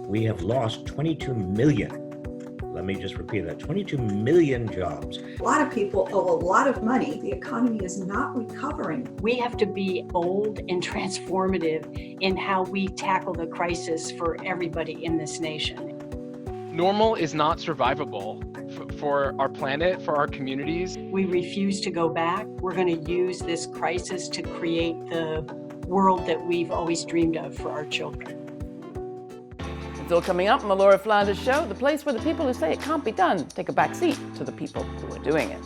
We have lost 22 million. Let me just repeat that, 22 million jobs. A lot of people owe a lot of money. The economy is not recovering. We have to be bold and transformative in how we tackle the crisis for everybody in this nation. Normal is not survivable for our planet, for our communities. We refuse to go back. We're going to use this crisis to create the world that we've always dreamed of for our children. It's all coming up on the Laura Flanders Show, the place where the people who say it can't be done take a back seat to the people who are doing it.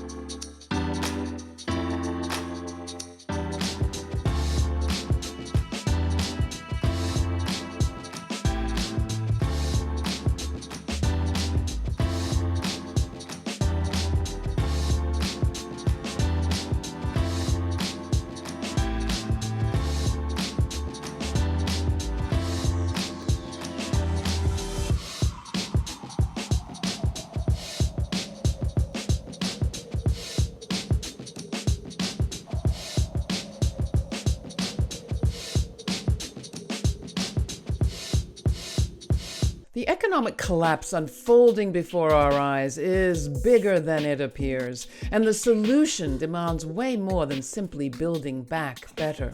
The economic collapse unfolding before our eyes is bigger than it appears, and the solution demands way more than simply building back better.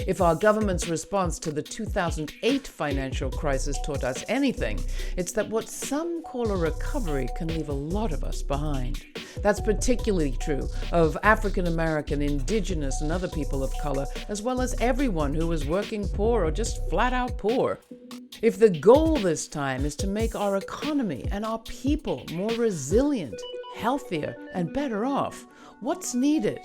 If our government's response to the 2008 financial crisis taught us anything, it's that what some call a recovery can leave a lot of us behind. That's particularly true of African American, Indigenous, and other people of color, as well as everyone who is working poor or just flat out poor. If the goal this time is to make our economy and our people more resilient, healthier, and better off, what's needed?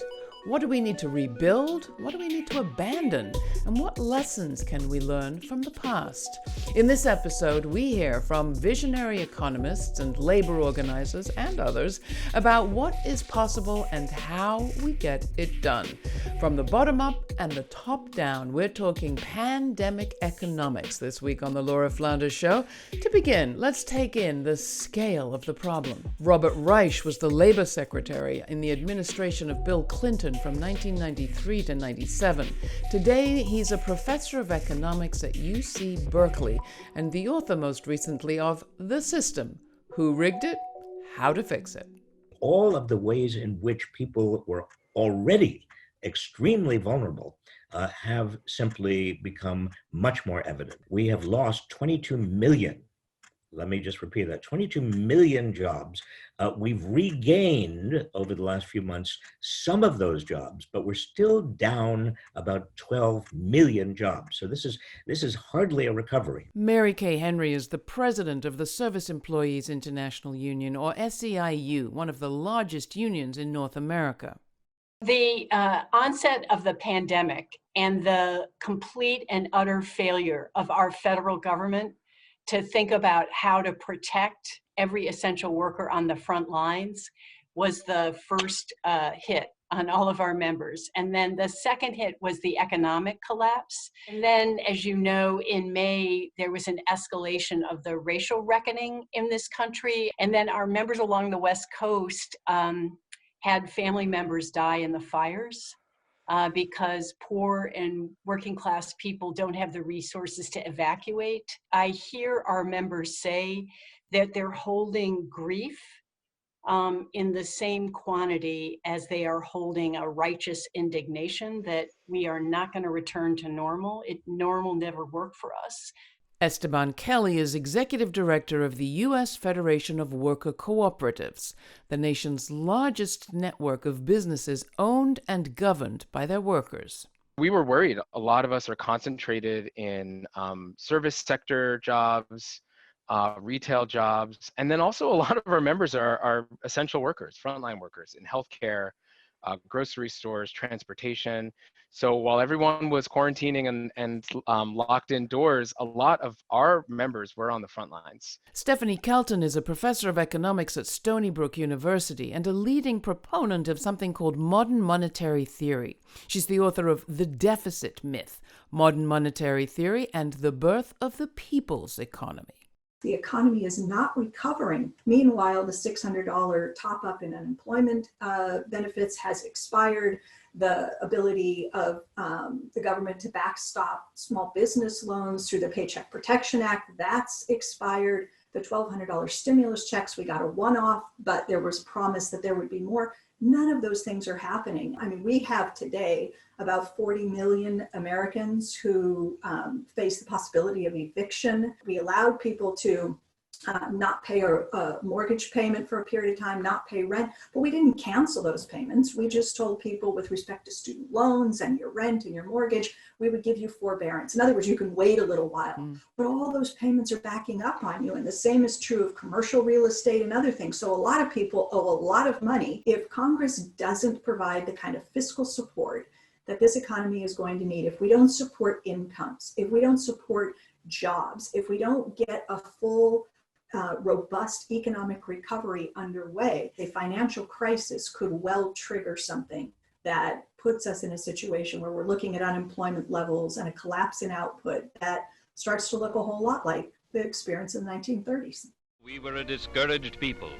What do we need to rebuild? What do we need to abandon? And what lessons can we learn from the past? In this episode, we hear from visionary economists and labor organizers and others about what is possible and how we get it done. From the bottom up and the top down, we're talking pandemic economics this week on the Laura Flanders Show. To begin, let's take in the scale of the problem. Robert Reich was the labor secretary in the administration of Bill Clinton from 1993 to 97. Today, he's a professor of economics at UC Berkeley and the author most recently of The System: Who Rigged It? How to Fix It. All of the ways in which people were already extremely vulnerable have simply become much more evident. We have lost 22 million. Let me just repeat that, 22 million jobs. We've regained over the last few months some of those jobs, but we're still down about 12 million jobs. So this is hardly a recovery. Mary Kay Henry is the president of the Service Employees International Union, or SEIU, one of the largest unions in North America. The onset of the pandemic and the complete and utter failure of our federal government to think about how to protect every essential worker on the front lines was the first hit on all of our members. And then the second hit was the economic collapse. And then, as you know, in May, there was an escalation of the racial reckoning in this country. And then our members along the West Coast had family members die in the fires. Because poor and working class people don't have the resources to evacuate. I hear our members say that they're holding grief in the same quantity as they are holding a righteous indignation that we are not going to return to normal. Normal never worked for us. Esteban Kelly is executive director of the U.S. Federation of Worker Cooperatives, the nation's largest network of businesses owned and governed by their workers. We were worried. A lot of us are concentrated in service sector jobs, retail jobs, and then also a lot of our members are essential workers, frontline workers in healthcare, grocery stores, transportation. So while everyone was quarantining and locked indoors, a lot of our members were on the front lines. Stephanie Kelton is a professor of economics at Stony Brook University and a leading proponent of something called modern monetary theory. She's the author of The Deficit Myth, Modern Monetary Theory and the Birth of the People's Economy. The economy is not recovering. Meanwhile, the $600 top-up in unemployment benefits has expired. the ability of the government to backstop small business loans through the Paycheck Protection Act, that's expired. The $1,200 stimulus checks, we got a one-off, but there was promise that there would be more. None of those things are happening. I mean, we have today about 40 million Americans who face the possibility of eviction. We allowed people to not pay a mortgage payment for a period of time, not pay rent, but we didn't cancel those payments. We just told people with respect to student loans and your rent and your mortgage, we would give you forbearance. In other words, you can wait a little while, but all those payments are backing up on you. And the same is true of commercial real estate and other things. So a lot of people owe a lot of money. If Congress doesn't provide the kind of fiscal support that this economy is going to need, if we don't support incomes, if we don't support jobs, if we don't get a full robust economic recovery underway, the financial crisis could well trigger something that puts us in a situation where we're looking at unemployment levels and a collapse in output that starts to look a whole lot like the experience in the 1930s. We were a discouraged people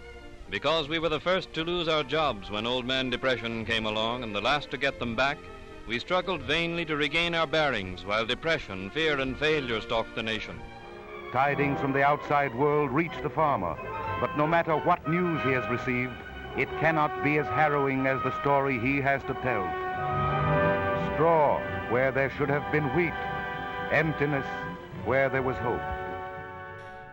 because we were the first to lose our jobs when Old Man Depression came along and the last to get them back. We struggled vainly to regain our bearings while depression, fear, and failure stalked the nation. Tidings from the outside world reach the farmer, but no matter what news he has received, it cannot be as harrowing as the story he has to tell. Straw where there should have been wheat, emptiness where there was hope.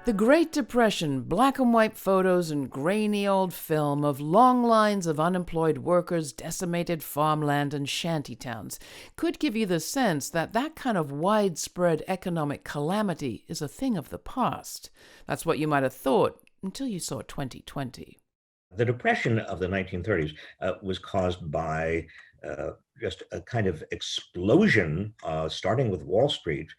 The Great Depression, black and white photos and grainy old film of long lines of unemployed workers, decimated farmland and shantytowns could give you the sense that that kind of widespread economic calamity is a thing of the past. That's what you might have thought until you saw 2020. The Depression of the 1930s was caused by just a kind of explosion, starting with Wall Street,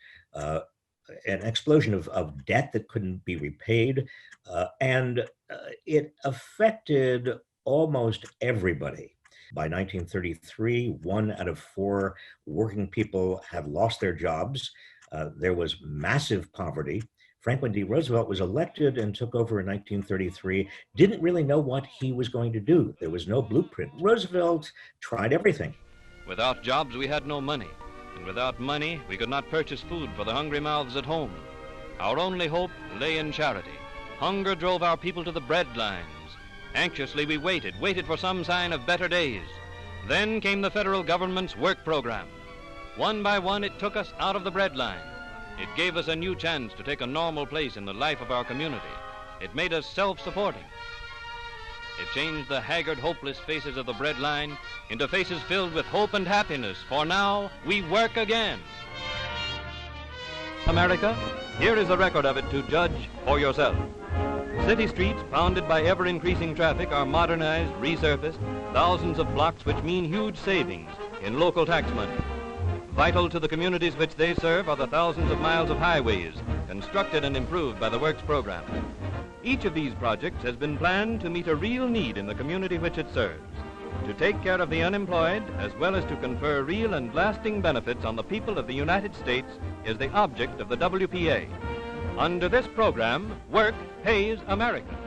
an explosion of debt that couldn't be repaid, and it affected almost everybody. By 1933, 1 out of 4 working people had lost their jobs. There was massive poverty. Franklin D. Roosevelt was elected and took over in 1933, didn't really know what he was going to do. There was no blueprint. Roosevelt tried everything. Without jobs, we had no money. And without money, we could not purchase food for the hungry mouths at home. Our only hope lay in charity. Hunger drove our people to the bread lines. Anxiously we waited for some sign of better days. Then came the federal government's work program. One by one, it took us out of the bread line. It gave us a new chance to take a normal place in the life of our community. It made us self-supporting. It changed the haggard, hopeless faces of the bread line into faces filled with hope and happiness, for now we work again. America, here is a record of it to judge for yourself. City streets, pounded by ever-increasing traffic, are modernized, resurfaced, thousands of blocks which mean huge savings in local tax money. Vital to the communities which they serve are the thousands of miles of highways, constructed and improved by the Works program. Each of these projects has been planned to meet a real need in the community which it serves, to take care of the unemployed, as well as to confer real and lasting benefits on the people of the United States, is the object of the WPA. Under this program, work pays America.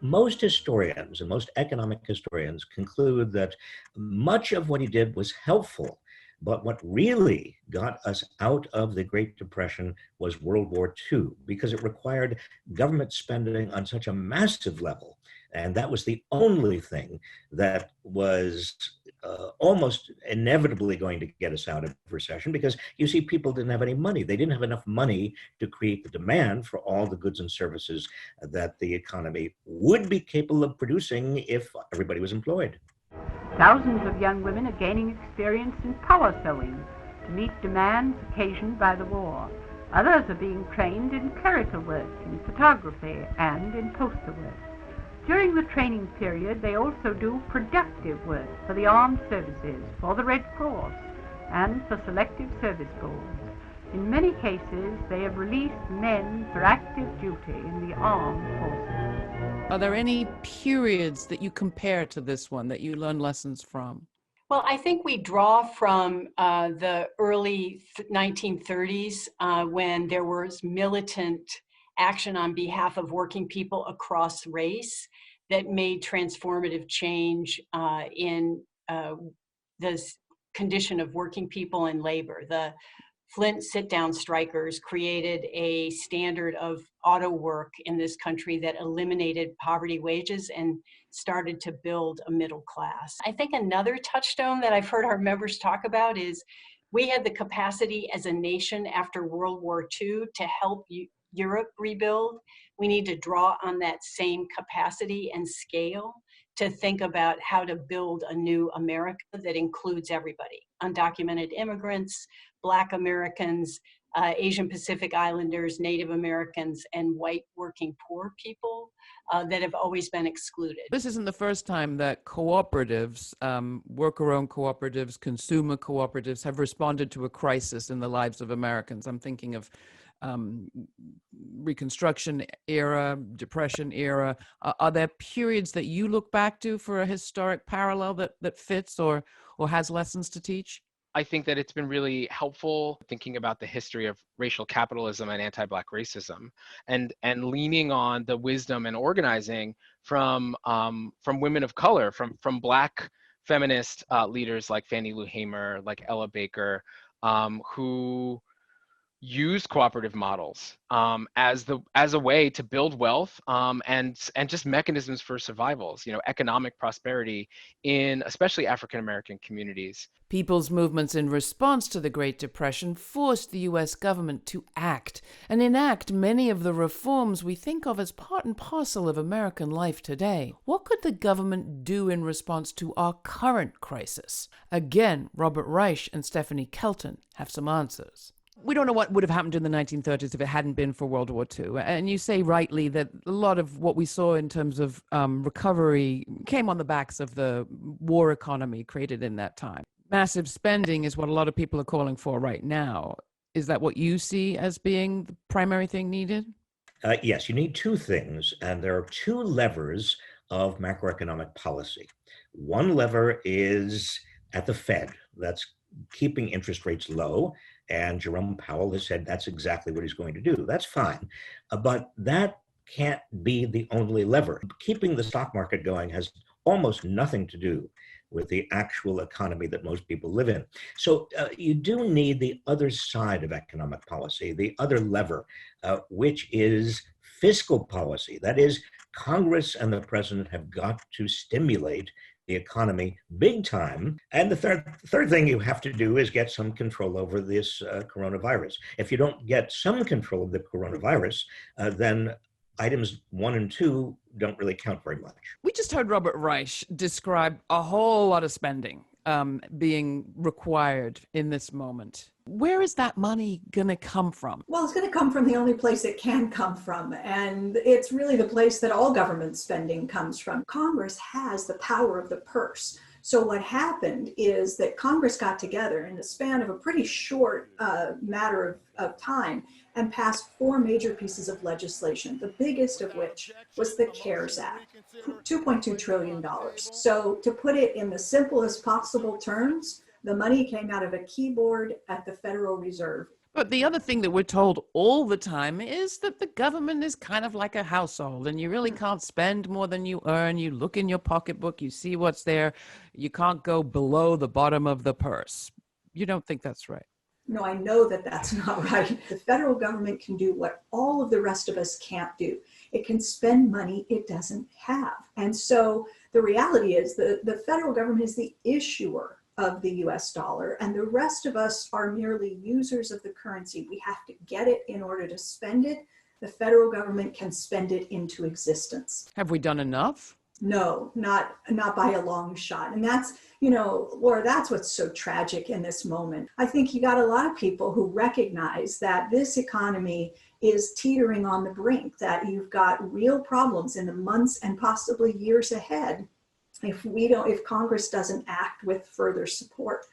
Most historians and most economic historians conclude that much of what he did was helpful, but what really got us out of the Great Depression was World War II, because it required government spending on such a massive level. And that was the only thing that was almost inevitably going to get us out of recession, because you see, people didn't have any money. They didn't have enough money to create the demand for all the goods and services that the economy would be capable of producing if everybody was employed. Thousands of young women are gaining experience in power sewing to meet demands occasioned by the war. Others are being trained in clerical work, in photography, and in poster work. During the training period, they also do productive work for the armed services, for the Red Cross, and for selective service boards. In many cases, they have released men for active duty in the armed forces. Are there any periods that you compare to this one that you learn lessons from? Well, I think we draw from the early 1930s when there was militant action on behalf of working people across race. that made transformative change in the condition of working people and labor. The Flint sit-down strikers created a standard of auto work in this country that eliminated poverty wages and started to build a middle class. I think another touchstone that I've heard our members talk about is we had the capacity as a nation after World War II to help Europe rebuild. We need to draw on that same capacity and scale to think about how to build a new America that includes everybody: undocumented immigrants, Black Americans, Asian Pacific Islanders, Native Americans, and white working poor people that have always been excluded. This isn't the first time that cooperatives, worker-owned cooperatives, consumer cooperatives have responded to a crisis in the lives of Americans. I'm thinking of Reconstruction era, Depression era. Are there periods that you look back to for a historic parallel that fits or has lessons to teach? I think that it's been really helpful thinking about the history of racial capitalism and anti-Black racism, and leaning on the wisdom and organizing from women of color, from Black feminist leaders like Fannie Lou Hamer, like Ella Baker, who use cooperative models as a way to build wealth and just mechanisms for survivals, economic prosperity in especially African American communities. People's movements in response to the Great Depression forced the U.S. government to act and enact many of the reforms we think of as part and parcel of American life today. What could the government do in response to our current crisis? Again, Robert Reich and Stephanie Kelton have some answers. We don't know what would have happened in the 1930s if it hadn't been for World War II. And you say rightly that a lot of what we saw in terms of recovery came on the backs of the war economy created in that time. Massive spending is what a lot of people are calling for right now. Is that what you see as being the primary thing needed? Yes, you need two things, and there are two levers of macroeconomic policy. One lever is at the Fed, that's keeping interest rates low. And Jerome Powell has said that's exactly what he's going to do. That's fine. But that can't be the only lever. Keeping the stock market going has almost nothing to do with the actual economy that most people live in. So you do need the other side of economic policy, the other lever, which is fiscal policy. That is, Congress and the president have got to stimulate the economy big time. And the third thing you have to do is get some control over this coronavirus. If you don't get some control of the coronavirus, then items 1 and 2 don't really count very much. We just heard Robert Reich describe a whole lot of spending being required in this moment. Where is that money going to come from? Well, it's going to come from the only place it can come from, and it's really the place that all government spending comes from. Congress has the power of the purse. So what happened is that Congress got together in the span of a pretty short matter of time and passed 4 major pieces of legislation, the biggest of which was the CARES Act, $2.2 trillion. So to put it in the simplest possible terms, the money came out of a keyboard at the Federal Reserve. But the other thing that we're told all the time is that the government is kind of like a household, and you really can't spend more than you earn. You look in your pocketbook, you see what's there. You can't go below the bottom of the purse. You don't think that's right? No, I know that that's not right. The federal government can do what all of the rest of us can't do. It can spend money it doesn't have. And so the reality is the federal government is the issuer of the US dollar, and the rest of us are merely users of the currency. We have to get it in order to spend it. The federal government can spend it into existence. Have we done enough? No, not by a long shot. And that's, Laura, that's what's so tragic in this moment. I think you got a lot of people who recognize that this economy is teetering on the brink, that you've got real problems in the months and possibly years ahead if Congress doesn't act with further support.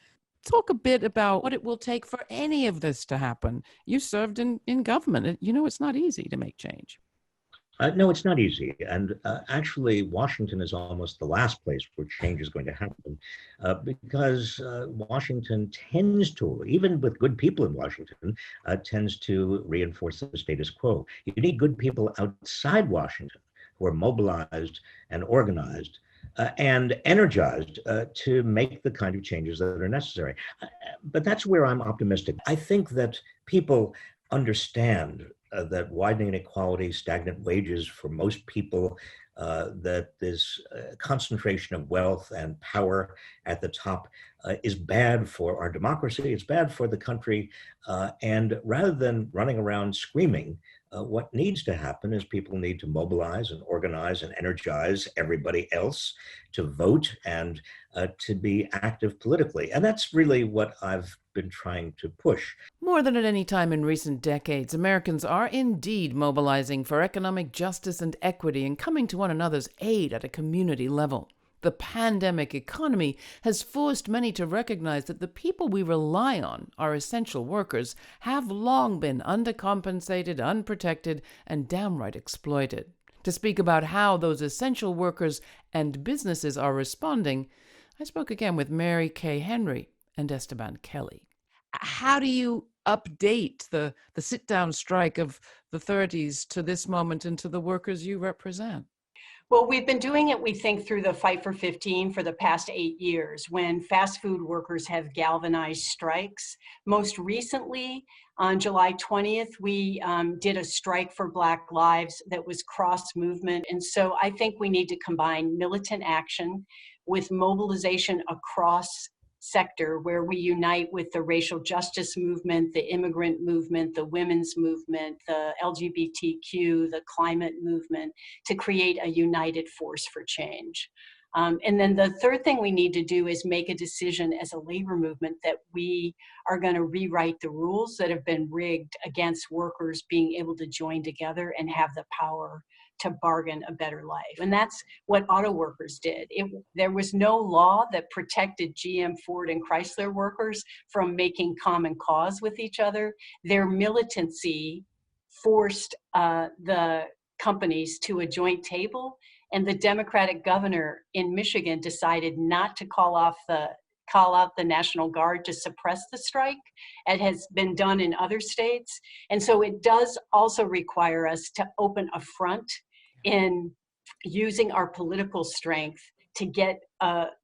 Talk a bit about what it will take for any of this to happen. You served in government. It's not easy to make change. No, it's not easy. And actually, Washington is almost the last place where change is going to happen because Washington tends to, even with good people in Washington, tends to reinforce the status quo. You need good people outside Washington who are mobilized and organized and energized to make the kind of changes that are necessary. But that's where I'm optimistic. I think that people understand that widening inequality, stagnant wages for most people, that this concentration of wealth and power at the top is bad for our democracy, it's bad for the country. And rather than running around screaming, what needs to happen is people need to mobilize and organize and energize everybody else to vote and to be active politically. And that's really what I've been trying to push. More than at any time in recent decades, Americans are indeed mobilizing for economic justice and equity and coming to one another's aid at a community level. The pandemic economy has forced many to recognize that the people we rely on, our essential workers, have long been undercompensated, unprotected, and downright exploited. To speak about how those essential workers and businesses are responding, I spoke again with Mary Kay Henry and Esteban Kelly. How do you update the sit-down strike of the 30s to this moment and to the workers you represent? Well, we've been doing it, we think, through the Fight for 15 for the past 8 years, when fast food workers have galvanized strikes. Most recently, on July 20th, we did a strike for Black Lives that was cross-movement. And so I think we need to combine militant action with mobilization across sector, where we unite with the racial justice movement, the immigrant movement, the women's movement, the LGBTQ, the climate movement, to create a united force for change. And then the third thing we need to do is make a decision as a labor movement that we are going to rewrite the rules that have been rigged against workers being able to join together and have the power to bargain a better life. And that's what auto workers did. There was no law that protected GM, Ford, and Chrysler workers from making common cause with each other. Their militancy forced the companies to a joint table, and the Democratic governor in Michigan decided not to call out the National Guard to suppress the strike. It has been done in other states. And so it does also require us to open a front in using our political strength to get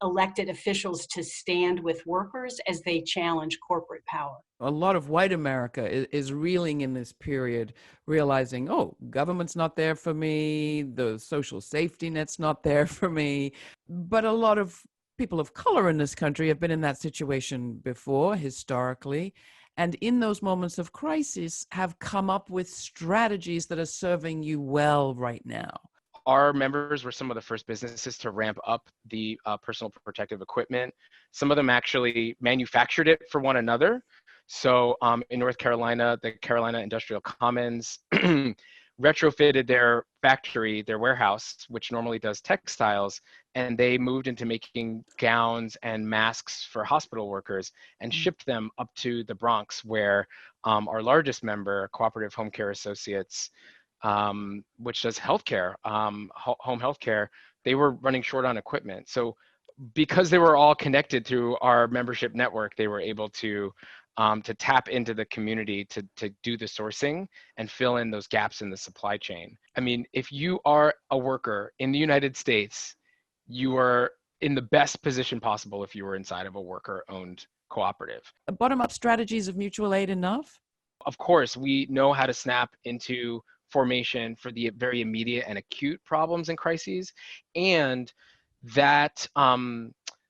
elected officials to stand with workers as they challenge corporate power. A lot of white America is reeling in this period, realizing, oh, government's not there for me, the social safety net's not there for me. But a lot of people of color in this country have been in that situation before, historically, and in those moments of crisis have come up with strategies that are serving you well right now. Our members were some of the first businesses to ramp up the personal protective equipment. Some of them actually manufactured it for one another. So in North Carolina, the Carolina Industrial Commons retrofitted their factory, their warehouse, which normally does textiles, and they moved into making gowns and masks for hospital workers and shipped them up to the Bronx, where our largest member, Cooperative Home Care Associates, which does healthcare, home healthcare, they were running short on equipment. So because they were all connected through our membership network, they were able to tap into the community to do the sourcing and fill in those gaps in the supply chain. I mean, if you are a worker in the United States, you are in the best position possible if you were inside of a worker-owned cooperative. Bottom-up strategies of mutual aid enough? Of course, we know how to snap into formation for the very immediate and acute problems and crises, and that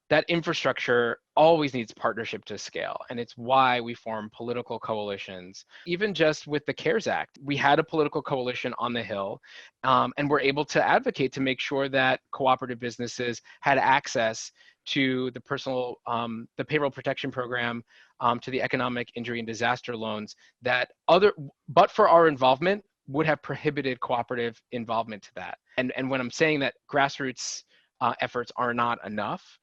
that infrastructure always needs partnership to scale. And it's why we form political coalitions. Even just with the CARES Act, we had a political coalition on the Hill, and we're able to advocate to make sure that cooperative businesses had access to the the payroll protection program, to the economic injury and disaster loans that but for our involvement, would have prohibited cooperative involvement to that. And when I'm saying that grassroots efforts are not enough,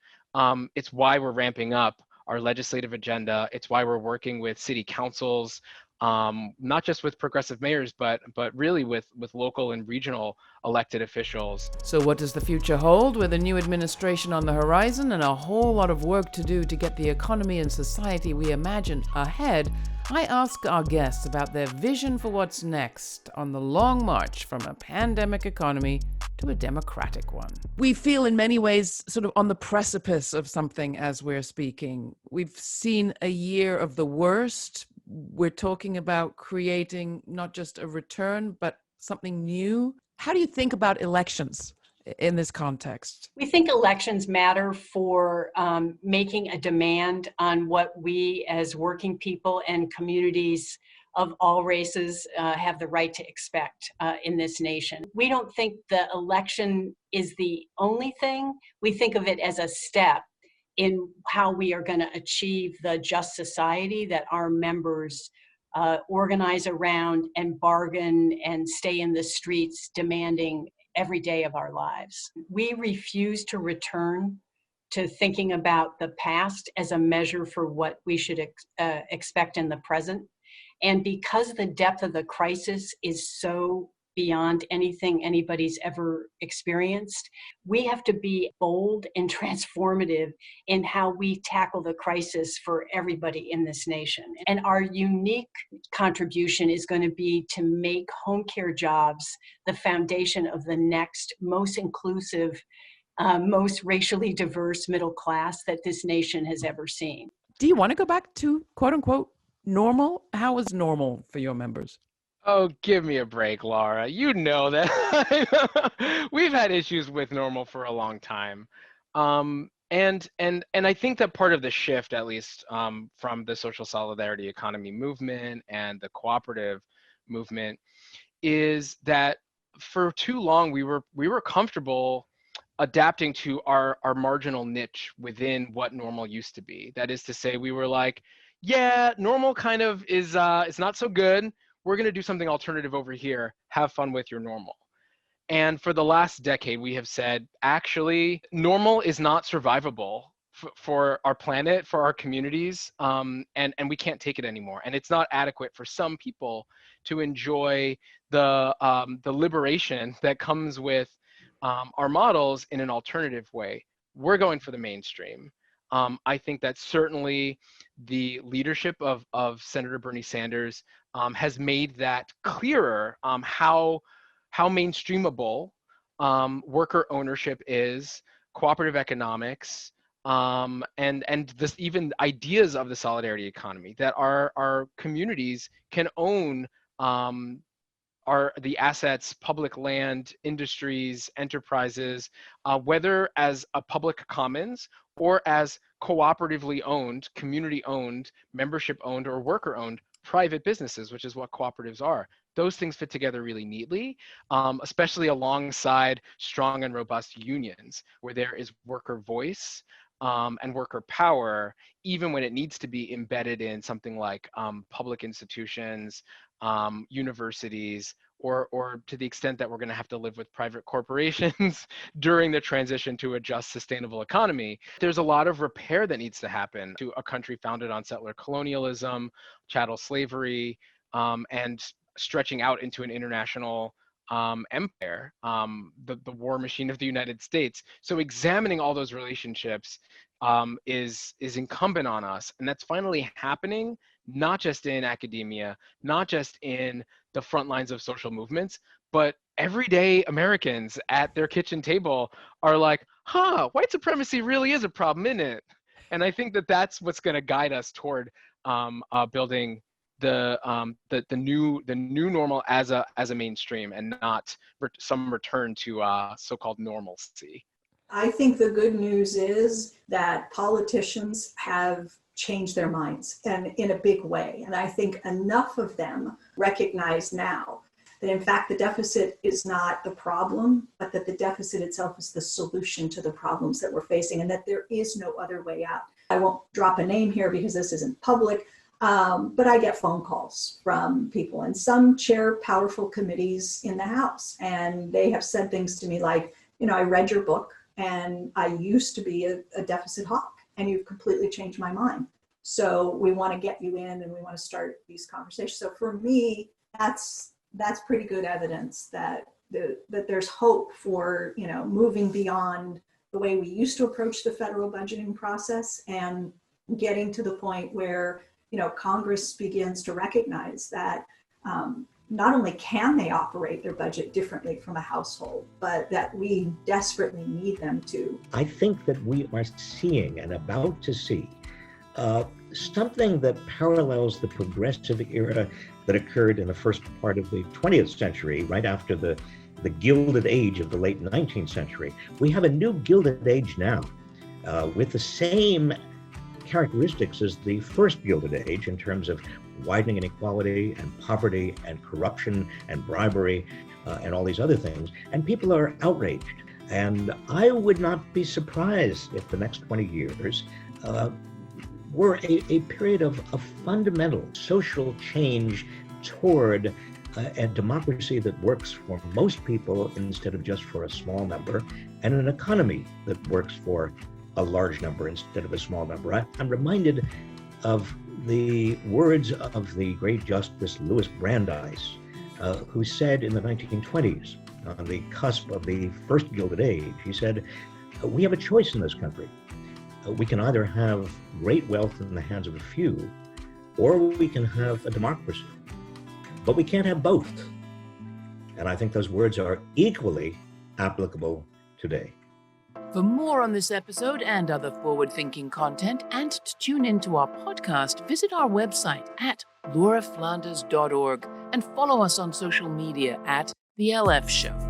it's why we're ramping up our legislative agenda. It's why we're working with city councils not just with progressive mayors, but really with local and regional elected officials. So what does the future hold with a new administration on the horizon and a whole lot of work to do to get the economy and society we imagine ahead? I ask our guests about their vision for what's next on the long march from a pandemic economy to a democratic one. We feel in many ways sort of on the precipice of something as we're speaking. We've seen a year of the worst. We're talking about creating not just a return, but something new. How do you think about elections in this context? We think elections matter for making a demand on what we as working people and communities of all races have the right to expect in this nation. We don't think the election is the only thing. We think of it as a step in how we are going to achieve the just society that our members organize around and bargain and stay in the streets demanding every day of our lives. We refuse to return to thinking about the past as a measure for what we should expect in the present. And because the depth of the crisis is so beyond anything anybody's ever experienced, we have to be bold and transformative in how we tackle the crisis for everybody in this nation. And our unique contribution is going to be to make home care jobs the foundation of the next most inclusive, most racially diverse middle class that this nation has ever seen. Do you want to go back to quote unquote normal? How is normal for your members? Oh, give me a break, Laura. You know that we've had issues with normal for a long time. And I think that part of the shift, at least from the social solidarity economy movement and the cooperative movement, is that for too long we were comfortable adapting to our marginal niche within what normal used to be. That is to say, we were like, yeah, normal kind of is not so good. We're going to do something alternative over here. Have fun with your normal. And for the last decade, we have said, actually, normal is not survivable for our planet, for our communities, and we can't take it anymore. And it's not adequate for some people to enjoy the liberation that comes with our models in an alternative way. We're going for the mainstream. I think that certainly the leadership of Senator Bernie Sanders has made that clearer, how mainstreamable worker ownership is, cooperative economics, and this even ideas of the solidarity economy, that our communities can own the assets, public land, industries, enterprises, whether as a public commons or as cooperatively owned, community owned, membership owned, or worker owned private businesses, which is what cooperatives are. Those things fit together really neatly, especially alongside strong and robust unions, where there is worker voice and worker power, even when it needs to be embedded in something like public institutions, universities, or to the extent that we're going to have to live with private corporations during the transition to a just, sustainable economy. There's a lot of repair that needs to happen to a country founded on settler colonialism, chattel slavery, and stretching out into an international empire, the war machine of the United States. So examining all those relationships is incumbent on us, and that's finally happening, not just in academia, not just in the front lines of social movements, but everyday Americans at their kitchen table are like, white supremacy really is a problem, isn't it? And I think that that's what's going to guide us toward building the new normal as a mainstream, and not some return to so-called normalcy. I think the good news is that politicians have changed their minds, and in a big way. And I think enough of them recognize now that in fact the deficit is not the problem, but that the deficit itself is the solution to the problems that we're facing, and that there is no other way out. I won't drop a name here because this isn't public, but I get phone calls from people, and some chair powerful committees in the House, and they have said things to me like, I read your book and I used to be a deficit hawk, and you've completely changed my mind. So we want to get you in and we want to start these conversations. So for me, that's pretty good evidence that there's hope for, moving beyond the way we used to approach the federal budgeting process and getting to the point where, Congress begins to recognize that not only can they operate their budget differently from a household, but that we desperately need them to. I think that we are seeing and about to see something that parallels the progressive era that occurred in the first part of the 20th century, right after the Gilded Age of the late 19th century. We have a new Gilded Age now with the same characteristics as the first Gilded Age in terms of widening inequality and poverty and corruption and bribery and all these other things. And people are outraged. And I would not be surprised if the next 20 years were a period of fundamental social change toward a democracy that works for most people instead of just for a small number, and an economy that works for a large number instead of a small number. I'm reminded of the words of the great Justice Louis Brandeis, who said in the 1920s, on the cusp of the first Gilded Age, he said, "We have a choice in this country. We can either have great wealth in the hands of a few, or we can have a democracy. But we can't have both." And I think those words are equally applicable today. For more on this episode and other forward-thinking content, and to tune into our podcast, visit our website at lauraflanders.org and follow us on social media at The LF Show.